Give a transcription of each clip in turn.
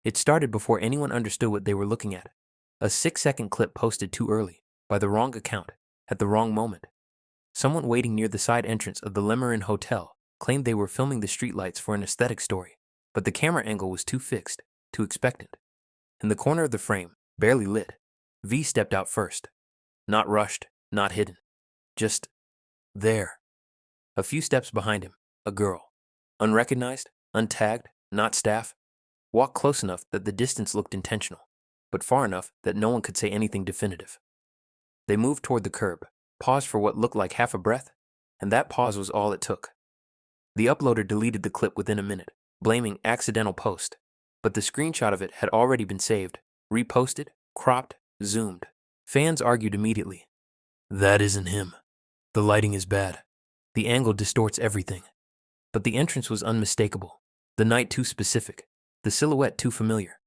It started before anyone understood what they were looking at. A 6-second clip posted too early, by the wrong account, at the wrong moment. Someone waiting near the side entrance of the Lemerin Hotel claimed they were filming the streetlights for an aesthetic story, but the camera angle was too fixed, too expectant. In the corner of the frame, barely lit, V stepped out first. Not rushed, not hidden. Just there. A few steps behind him, a girl. Unrecognized, untagged, not staff. Walked close enough that the distance looked intentional, but far enough that no one could say anything definitive. They moved toward the curb, paused for what looked like half a breath, and that pause was all it took. The uploader deleted the clip within a minute, blaming accidental post, but the screenshot of it had already been saved, reposted, cropped, zoomed. Fans argued immediately. That isn't him. The lighting is bad. The angle distorts everything. But the entrance was unmistakable, the night too specific, the silhouette too familiar.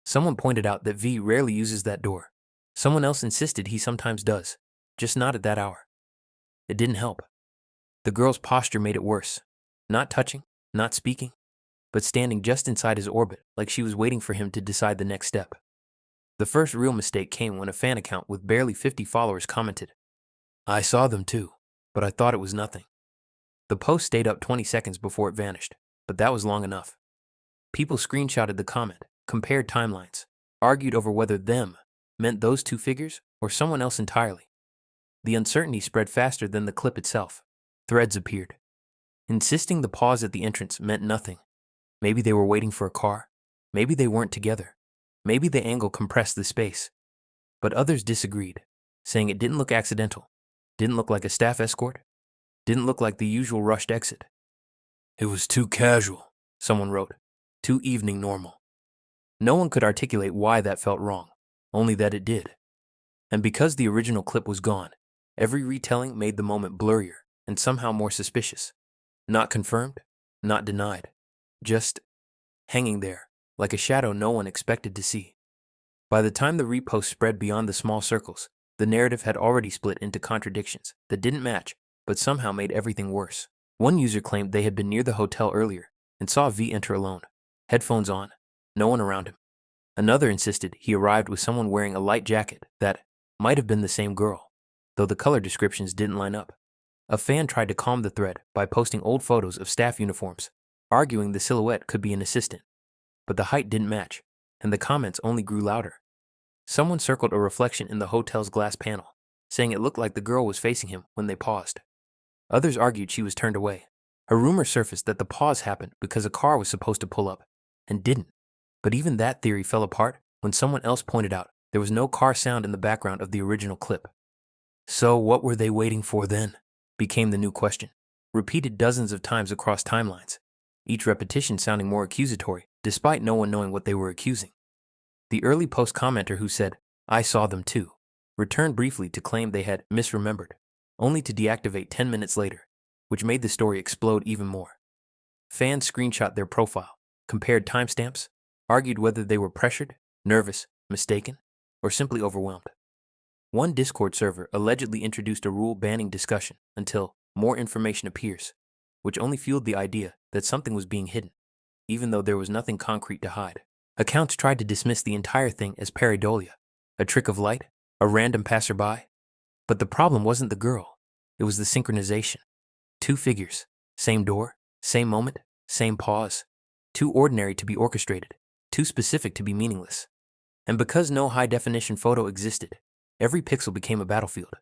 Someone pointed out that V rarely uses that door. Someone else insisted he sometimes does, just not at that hour. It didn't help. The girl's posture made it worse. Not touching, not speaking, but standing just inside his orbit like she was waiting for him to decide the next step. The first real mistake came when a fan account with barely 50 followers commented, "I saw them too, but I thought it was nothing." The post stayed up 20 seconds before it vanished, but that was long enough. People screenshotted the comment, compared timelines, argued over whether them meant those two figures or someone else entirely. The uncertainty spread faster than the clip itself. Threads appeared, insisting the pause at the entrance meant nothing. Maybe they were waiting for a car. Maybe they weren't together. Maybe the angle compressed the space. But others disagreed, saying it didn't look accidental, didn't look like a staff escort, didn't look like the usual rushed exit. It was too casual, someone wrote, too evening normal. No one could articulate why that felt wrong, only that it did. And because the original clip was gone, every retelling made the moment blurrier and somehow more suspicious. Not confirmed, not denied, just hanging there, like a shadow no one expected to see. By the time the repost spread beyond the small circles, the narrative had already split into contradictions that didn't match, but somehow made everything worse. One user claimed they had been near the hotel earlier and saw V enter alone, headphones on, no one around him. Another insisted he arrived with someone wearing a light jacket that might have been the same girl, though the color descriptions didn't line up. A fan tried to calm the thread by posting old photos of staff uniforms, arguing the silhouette could be an assistant. But the height didn't match, and the comments only grew louder. Someone circled a reflection in the hotel's glass panel, saying it looked like the girl was facing him when they paused. Others argued she was turned away. A rumor surfaced that the pause happened because a car was supposed to pull up, and didn't. But even that theory fell apart when someone else pointed out there was no car sound in the background of the original clip. So what were they waiting for then? Became the new question, repeated dozens of times across timelines, each repetition sounding more accusatory, despite no one knowing what they were accusing. The early post commenter who said, "I saw them too," returned briefly to claim they had misremembered, only to deactivate 10 minutes later, which made the story explode even more. Fans screenshot their profile, compared timestamps, argued whether they were pressured, nervous, mistaken, or simply overwhelmed. One Discord server allegedly introduced a rule banning discussion until more information appears, which only fueled the idea that something was being hidden, even though there was nothing concrete to hide. Accounts tried to dismiss the entire thing as pareidolia, a trick of light, a random passerby. But the problem wasn't the girl, it was the synchronization. Two figures, same door, same moment, same pause. Too ordinary to be orchestrated, too specific to be meaningless. And because no high-definition photo existed, every pixel became a battlefield.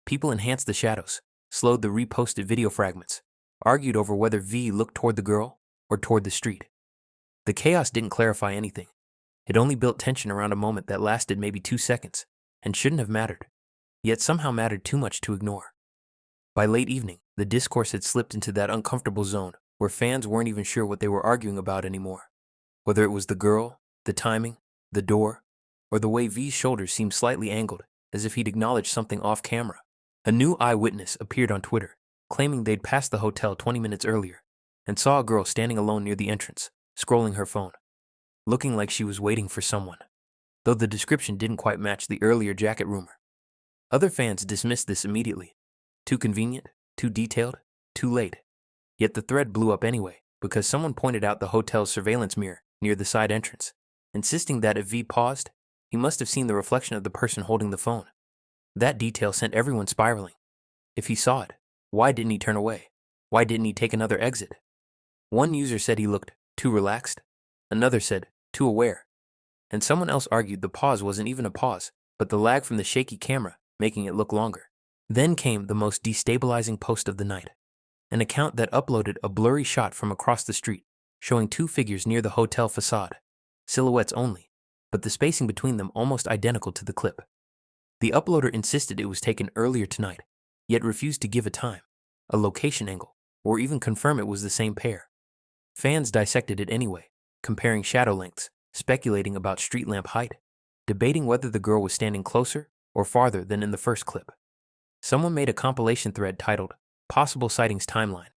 People enhanced the shadows, slowed the reposted video fragments, argued over whether V looked toward the girl or toward the street. The chaos didn't clarify anything. It only built tension around a moment that lasted maybe 2 seconds and shouldn't have mattered, yet somehow mattered too much to ignore. By late evening, the discourse had slipped into that uncomfortable zone where fans weren't even sure what they were arguing about anymore. Whether it was the girl, the timing, the door, or the way V's shoulders seemed slightly angled, as if he'd acknowledged something off camera. A new eyewitness appeared on Twitter, claiming they'd passed the hotel 20 minutes earlier and saw a girl standing alone near the entrance, scrolling her phone, looking like she was waiting for someone, though the description didn't quite match the earlier jacket rumor. Other fans dismissed this immediately. Too convenient, too detailed, too late. Yet the thread blew up anyway, because someone pointed out the hotel's surveillance mirror near the side entrance, insisting that if V paused, he must have seen the reflection of the person holding the phone. That detail sent everyone spiraling. If he saw it, why didn't he turn away? Why didn't he take another exit? One user said he looked too relaxed. Another said too aware. And someone else argued the pause wasn't even a pause, but the lag from the shaky camera, making it look longer. Then came the most destabilizing post of the night. An account that uploaded a blurry shot from across the street, showing two figures near the hotel facade. Silhouettes only, but the spacing between them almost identical to the clip. The uploader insisted it was taken earlier tonight, yet refused to give a time, a location angle, or even confirm it was the same pair. Fans dissected it anyway, comparing shadow lengths, speculating about street lamp height, debating whether the girl was standing closer or farther than in the first clip. Someone made a compilation thread titled Possible Sightings Timeline,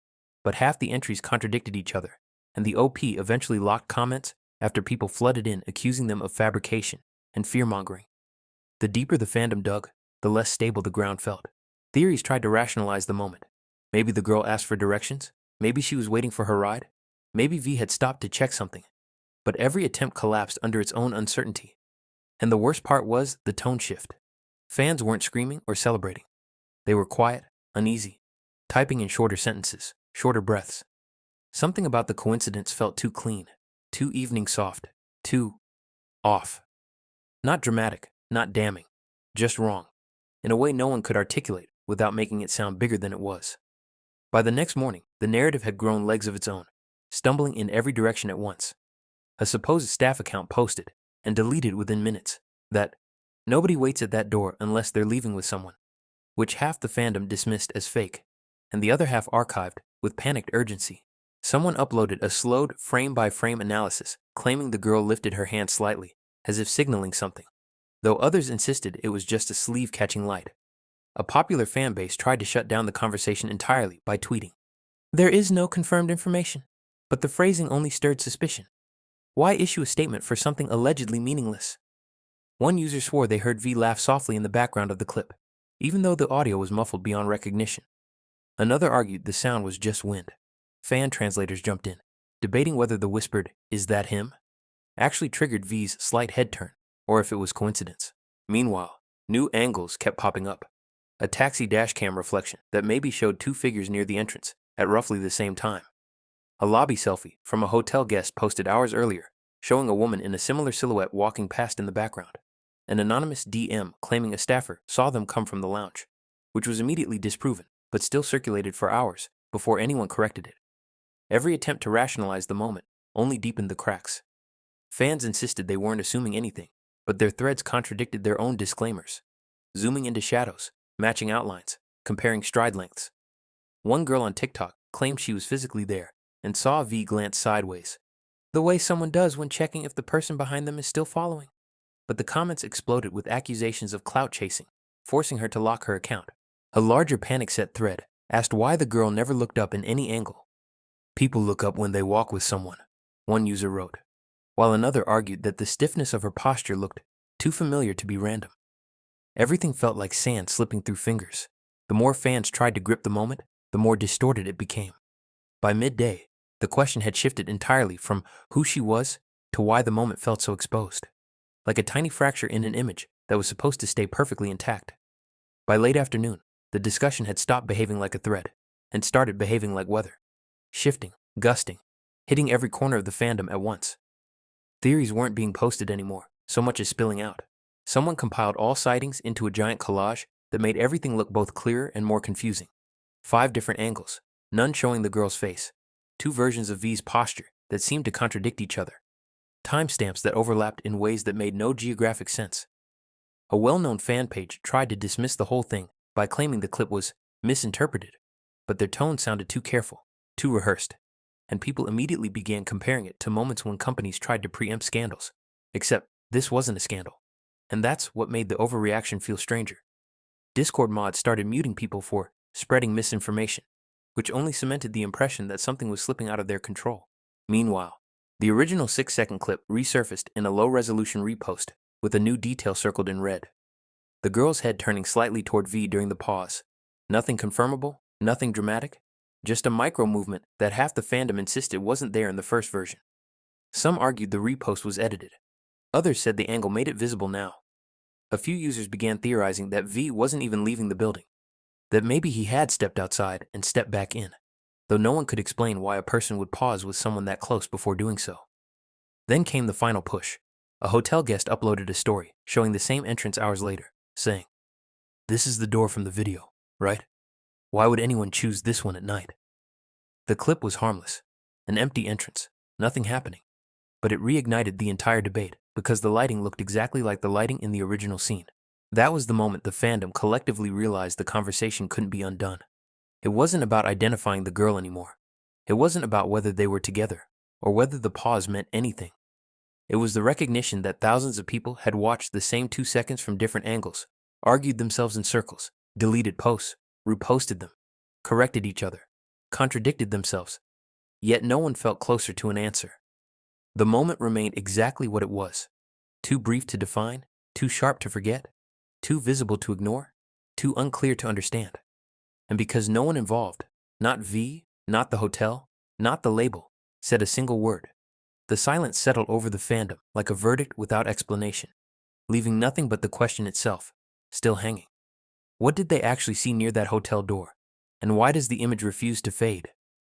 but half the entries contradicted each other, and the OP eventually locked comments after people flooded in accusing them of fabrication and fear-mongering. The deeper the fandom dug, the less stable the ground felt. Theories tried to rationalize the moment. Maybe the girl asked for directions, maybe she was waiting for her ride, maybe V had stopped to check something. But every attempt collapsed under its own uncertainty. And the worst part was the tone shift. Fans weren't screaming or celebrating. They were quiet, uneasy, typing in shorter sentences, shorter breaths. Something about the coincidence felt too clean, too evening soft, too off. Not dramatic, not damning, just wrong, in a way no one could articulate without making it sound bigger than it was. By the next morning, the narrative had grown legs of its own, stumbling in every direction at once. A supposed staff account posted, and deleted within minutes, that nobody waits at that door unless they're leaving with someone, which half the fandom dismissed as fake, and the other half archived with panicked urgency. Someone uploaded a slowed frame-by-frame analysis, claiming the girl lifted her hand slightly, as if signaling something, though others insisted it was just a sleeve catching light. A popular fan base tried to shut down the conversation entirely by tweeting, "There is no confirmed information, but the phrasing only stirred suspicion. Why issue a statement for something allegedly meaningless?" One user swore they heard V laugh softly in the background of the clip, even though the audio was muffled beyond recognition. Another argued the sound was just wind. Fan translators jumped in, debating whether the whispered, "Is that him?" actually triggered V's slight head turn, or if it was coincidence. Meanwhile, new angles kept popping up. A taxi dashcam reflection that maybe showed two figures near the entrance at roughly the same time. A lobby selfie from a hotel guest posted hours earlier, showing a woman in a similar silhouette walking past in the background. An anonymous DM claiming a staffer saw them come from the lounge, which was immediately disproven, but still circulated for hours before anyone corrected it. Every attempt to rationalize the moment only deepened the cracks. Fans insisted they weren't assuming anything, but their threads contradicted their own disclaimers. Zooming into shadows, matching outlines, comparing stride lengths. One girl on TikTok claimed she was physically there and saw V glance sideways, the way someone does when checking if the person behind them is still following. But the comments exploded with accusations of clout chasing, forcing her to lock her account. A larger panic-set thread asked why the girl never looked up in any angle. "People look up when they walk with someone," one user wrote, while another argued that the stiffness of her posture looked too familiar to be random. Everything felt like sand slipping through fingers. The more fans tried to grip the moment, the more distorted it became. By midday, the question had shifted entirely from who she was to why the moment felt so exposed, like a tiny fracture in an image that was supposed to stay perfectly intact. By late afternoon, the discussion had stopped behaving like a thread and started behaving like weather, shifting, gusting, hitting every corner of the fandom at once. Theories weren't being posted anymore, so much as spilling out. Someone compiled all sightings into a giant collage that made everything look both clearer and more confusing. 5 different angles, none showing the girl's face. 2 versions of V's posture that seemed to contradict each other. Timestamps that overlapped in ways that made no geographic sense. A well-known fan page tried to dismiss the whole thing by claiming the clip was misinterpreted, but their tone sounded too careful, too rehearsed, and people immediately began comparing it to moments when companies tried to preempt scandals. Except this wasn't a scandal, and that's what made the overreaction feel stranger. Discord mods started muting people for spreading misinformation, which only cemented the impression that something was slipping out of their control. Meanwhile, the original 6-second clip resurfaced in a low-resolution repost with a new detail circled in red. The girl's head turning slightly toward V during the pause. Nothing confirmable, nothing dramatic, just a micro-movement that half the fandom insisted wasn't there in the first version. Some argued the repost was edited, Others said the angle made it visible now. A few users began theorizing that V wasn't even leaving the building, that maybe he had stepped outside and stepped back in, though no one could explain why a person would pause with someone that close before doing so. Then came the final push. A hotel guest uploaded a story showing the same entrance hours later, saying, "This is the door from the video, right? Why would anyone choose this one at night?" The clip was harmless, an empty entrance, nothing happening, but it reignited the entire debate because the lighting looked exactly like the lighting in the original scene. That was the moment the fandom collectively realized the conversation couldn't be undone. It wasn't about identifying the girl anymore. It wasn't about whether they were together or whether the pause meant anything. It was the recognition that thousands of people had watched the same 2 seconds from different angles, argued themselves in circles, deleted posts, reposted them, corrected each other, contradicted themselves, yet no one felt closer to an answer. The moment remained exactly what it was, too brief to define, too sharp to forget, too visible to ignore, too unclear to understand. And because no one involved, not V, not the hotel, not the label, said a single word, the silence settled over the fandom like a verdict without explanation, leaving nothing but the question itself, still hanging. What did they actually see near that hotel door? And why does the image refuse to fade?